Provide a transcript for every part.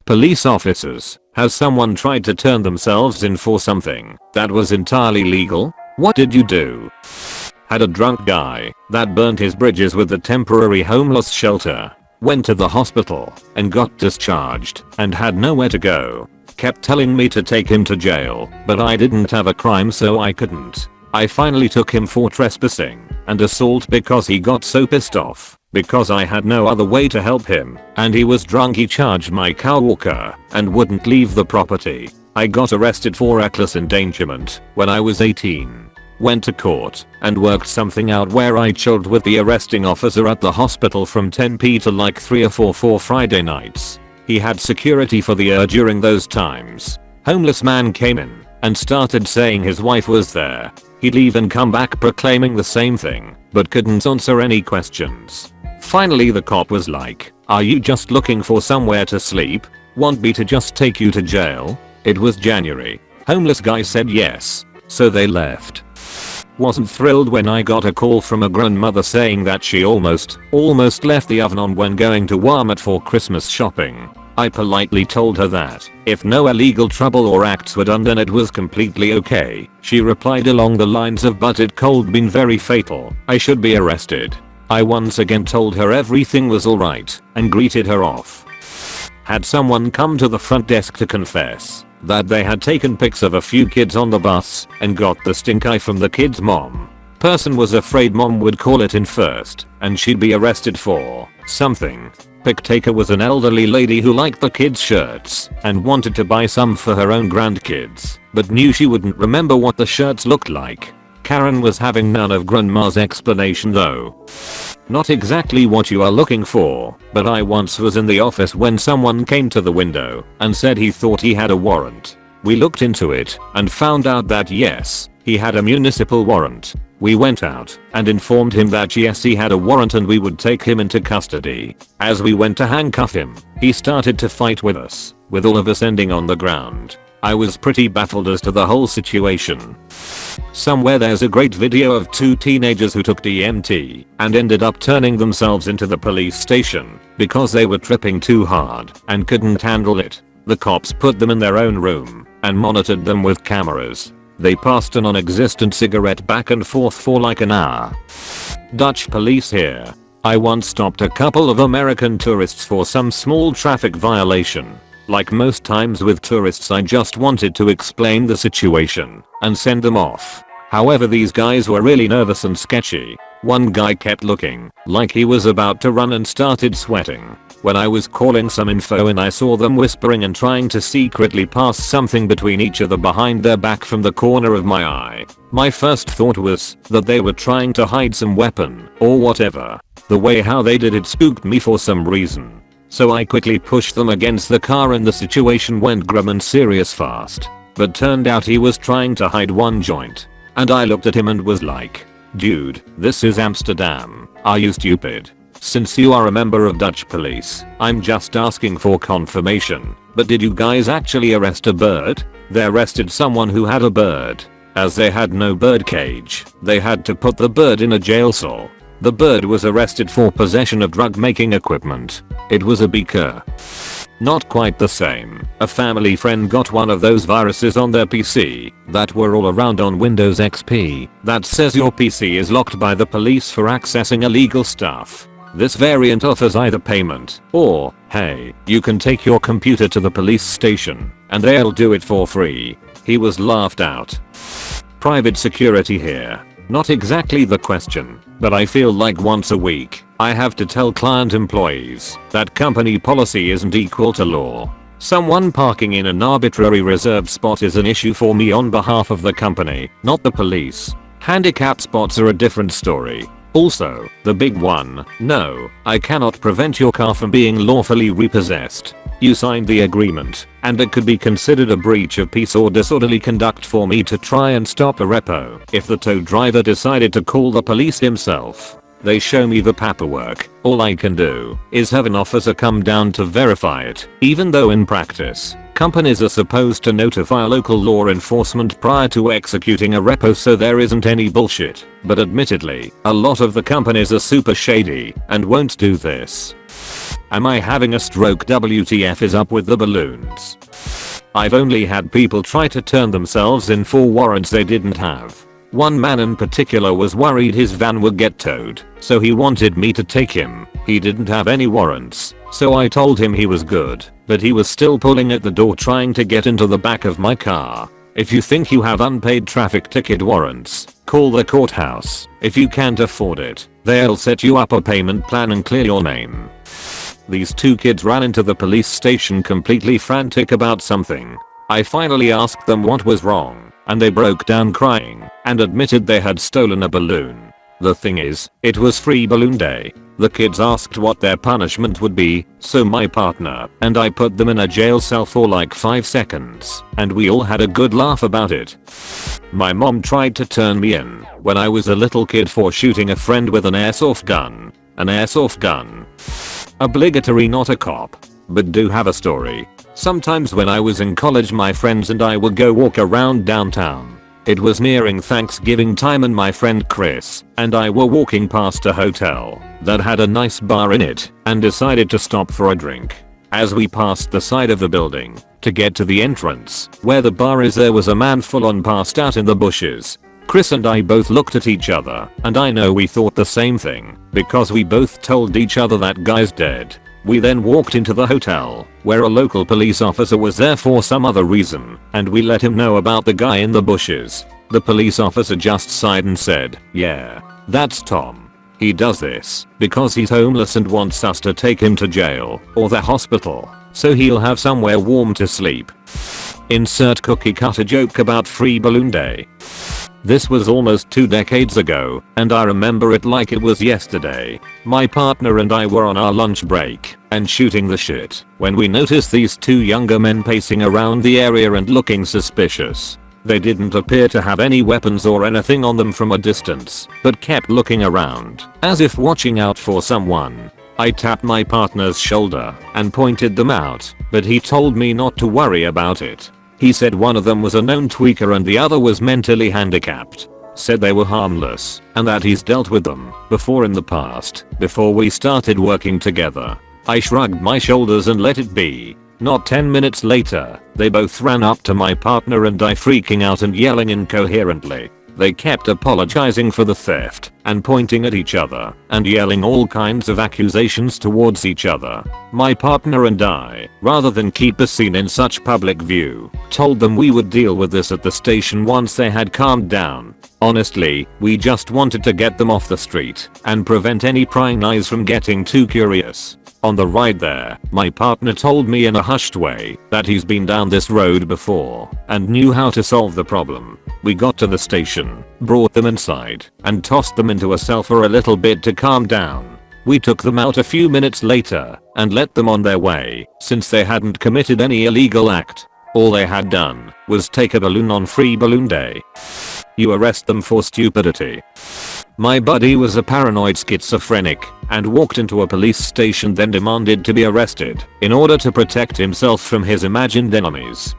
Police officers, has someone tried to turn themselves in for something that was entirely legal? What did you do? Had a drunk guy that burnt his bridges with the temporary homeless shelter. Went to the hospital and got discharged and had nowhere to go. Kept telling me to take him to jail, but I didn't have a crime so I couldn't. I finally took him for trespassing and assault because he got so pissed off because I had no other way to help him and he was drunk. He charged my car walker and wouldn't leave the property. I got arrested for reckless endangerment when I was 18. Went to court and worked something out where I chilled with the arresting officer at the hospital from 10 p to like 3 or 4 Friday nights. He had security for the year during those times. Homeless man came in and started saying his wife was there. He'd leave and come back proclaiming the same thing, but couldn't answer any questions. Finally the cop was like, "Are you just looking for somewhere to sleep? Want me to just take you to jail?" It was January. Homeless guy said yes, so they left. Wasn't thrilled when I got a call from a grandmother saying that she almost left the oven on when going to Walmart for Christmas shopping. I politely told her that if no illegal trouble or acts were done then it was completely okay. She replied along the lines of, "But it could been very fatal. I should be arrested." I once again told her everything was alright and greeted her off. Had someone come to the front desk to confess that they had taken pics of a few kids on the bus and got the stink eye from the kid's mom. Person was afraid mom would call it in first and she'd be arrested for something. Pic taker was an elderly lady who liked the kids' shirts and wanted to buy some for her own grandkids, but knew she wouldn't remember what the shirts looked like. Karen was having none of grandma's explanation though. Not exactly what you are looking for, but I once was in the office when someone came to the window and said he thought he had a warrant. We looked into it and found out that yes, he had a municipal warrant. We went out and informed him that yes, he had a warrant and we would take him into custody. As we went to handcuff him, he started to fight with us, with all of us ending on the ground. I was pretty baffled as to the whole situation. Somewhere there's a great video of 2 teenagers who took DMT and ended up turning themselves into the police station because they were tripping too hard and couldn't handle it. The cops put them in their own room and monitored them with cameras. They passed a non-existent cigarette back and forth for like an hour. Dutch police here. I once stopped a couple of American tourists for some small traffic violation. Like most times with tourists, I just wanted to explain the situation and send them off. However, these guys were really nervous and sketchy. One guy kept looking like he was about to run and started sweating. When I was calling some info and I saw them whispering and trying to secretly pass something between each other behind their back from the corner of my eye. My first thought was that they were trying to hide some weapon or whatever. The way how they did it spooked me for some reason. So I quickly pushed them against the car and the situation went grim and serious fast. But turned out he was trying to hide one joint. And I looked at him and was like, "Dude, this is Amsterdam. Are you stupid? Since you are a member of Dutch police, I'm just asking for confirmation. But did you guys actually arrest a bird?" They arrested someone who had a bird. As they had no bird cage, they had to put the bird in a jail cell. The bird was arrested for possession of drug making equipment. It was a beaker. Not quite the same. A family friend got one of those viruses on their PC that were all around on Windows XP that says your PC is locked by the police for accessing illegal stuff. This variant offers either payment or, hey, you can take your computer to the police station and they'll do it for free. He was laughed out. Private security here. Not exactly the question, but I feel like once a week, I have to tell client employees that company policy isn't equal to law. Someone parking in an arbitrary reserved spot is an issue for me on behalf of the company, not the police. Handicap spots are a different story. Also, the big one, no, I cannot prevent your car from being lawfully repossessed. You signed the agreement, and it could be considered a breach of peace or disorderly conduct for me to try and stop a repo if the tow driver decided to call the police himself. They show me the paperwork, all I can do is have an officer come down to verify it, even though in practice, companies are supposed to notify local law enforcement prior to executing a repo so there isn't any bullshit. But admittedly, a lot of the companies are super shady and won't do this. Am I having a stroke? WTF is up with the balloons? I've only had people try to turn themselves in for warrants they didn't have. One man in particular was worried his van would get towed, so he wanted me to take him. He didn't have any warrants, so I told him he was good, but he was still pulling at the door trying to get into the back of my car. If you think you have unpaid traffic ticket warrants, call the courthouse. If you can't afford it, they'll set you up a payment plan and clear your name. These two kids ran into the police station completely frantic about something. I finally asked them what was wrong, and they broke down crying and admitted they had stolen a balloon. The thing is, it was free balloon day. The kids asked what their punishment would be, so my partner and I put them in a jail cell for like 5 seconds, and we all had a good laugh about it. My mom tried to turn me in when I was a little kid for shooting a friend with an airsoft gun. An airsoft gun. Obligatory, not a cop, but do have a story. Sometimes when I was in college, my friends and I would go walk around downtown. It was nearing Thanksgiving time and my friend Chris and I were walking past a hotel that had a nice bar in it and decided to stop for a drink. As we passed the side of the building to get to the entrance where the bar is, there was a man full on passed out in the bushes. Chris and I both looked at each other, and I know we thought the same thing because we both told each other that guy's dead. We then walked into the hotel where a local police officer was there for some other reason, and we let him know about the guy in the bushes. The police officer just sighed and said, "Yeah, that's Tom. He does this because he's homeless and wants us to take him to jail or the hospital so he'll have somewhere warm to sleep." Insert cookie cutter joke about free balloon day. This was almost 2 decades ago, and I remember it like it was yesterday. My partner and I were on our lunch break and shooting the shit when we noticed these 2 younger men pacing around the area and looking suspicious. They didn't appear to have any weapons or anything on them from a distance, but kept looking around as if watching out for someone. I tapped my partner's shoulder and pointed them out, but he told me not to worry about it. He said one of them was a known tweaker and the other was mentally handicapped. Said they were harmless and that he's dealt with them before in the past before we started working together. I shrugged my shoulders and let it be. Not 10 minutes later, they both ran up to my partner and I, freaking out and yelling incoherently. They kept apologizing for the theft and pointing at each other and yelling all kinds of accusations towards each other. My partner and I, rather than keep the scene in such public view, told them we would deal with this at the station once they had calmed down. Honestly, we just wanted to get them off the street and prevent any prying eyes from getting too curious. On the ride there, my partner told me in a hushed way that he's been down this road before and knew how to solve the problem. We got to the station, brought them inside, and tossed them into a cell for a little bit to calm down. We took them out a few minutes later and let them on their way since they hadn't committed any illegal act. All they had done was take a balloon on free balloon day. You arrest them for stupidity. My buddy was a paranoid schizophrenic and walked into a police station, then demanded to be arrested in order to protect himself from his imagined enemies.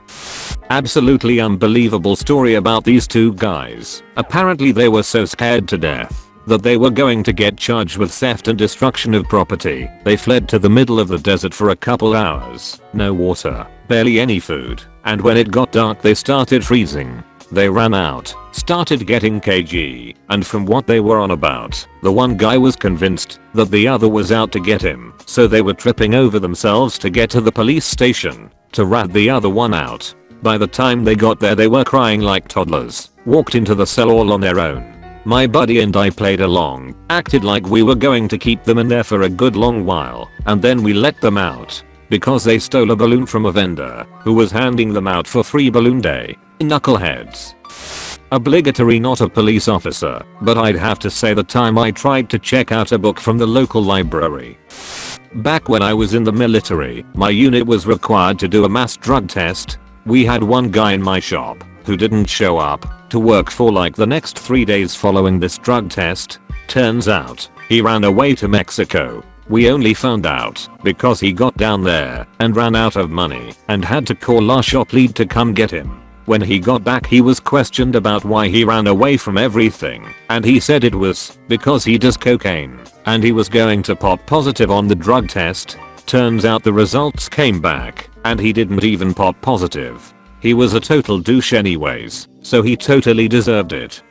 Absolutely unbelievable story about these 2 guys. Apparently they were so scared to death that they were going to get charged with theft and destruction of property. They fled to the middle of the desert for a couple hours. No water, barely any food, and when it got dark they started freezing. They ran out, started getting cagey, and from what they were on about, the one guy was convinced that the other was out to get him, so they were tripping over themselves to get to the police station to rat the other one out. By the time they got there they were crying like toddlers, walked into the cell all on their own. My buddy and I played along, acted like we were going to keep them in there for a good long while, and then we let them out because they stole a balloon from a vendor who was handing them out for free balloon day. Knuckleheads. Obligatory, not a police officer, but I'd have to say the time I tried to check out a book from the local library. Back when I was in the military, my unit was required to do a mass drug test. We had one guy in my shop who didn't show up to work for like the next 3 days following this drug test. Turns out, he ran away to Mexico. We only found out because he got down there and ran out of money and had to call our shop lead to come get him. When he got back he was questioned about why he ran away from everything, and he said it was because he does cocaine and he was going to pop positive on the drug test. Turns out the results came back and he didn't even pop positive. He was a total douche anyways, so he totally deserved it.